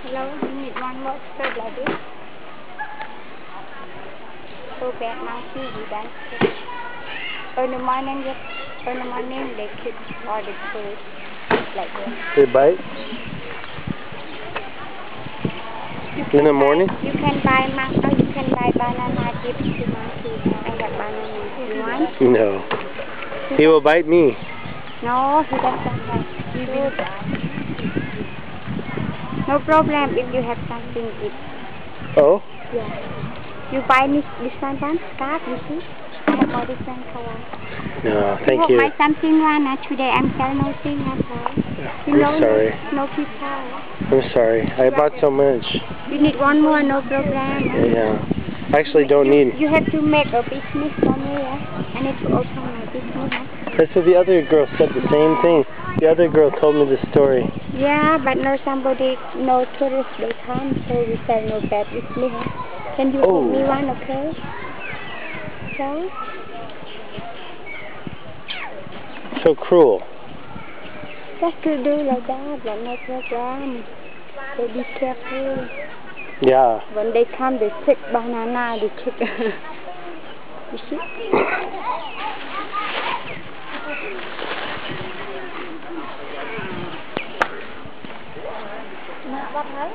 Hello, you need one more spread like this. So bad monkey, you done. In the morning, they keep all the food like this. They bite? In the morning? You can buy mango, you can buy banana chips to monkey. I have banana. You want? No. He will bite me. No, he doesn't bite. He will bite. No problem if you have something to eat. Oh? Yeah. You buy this one, scarf, you see? Have all different colors. No, thank you. Buy something one today. I'm selling nothing at all. I'm sorry. No people. I'm sorry. I bought so much. You need one more, no problem. Yeah. I actually don't need. You have to make a business for me, yeah? I need to open my business. That's what the other girl said, the same thing. The other girl told me the story. Yeah, but no tourists, they come, so we sell no bad business. Can you give me one, okay? So? So cruel. Just to do like that, but no problem. So be careful. Yeah. When they come, they take banana, they take... You see? Bắt thấy.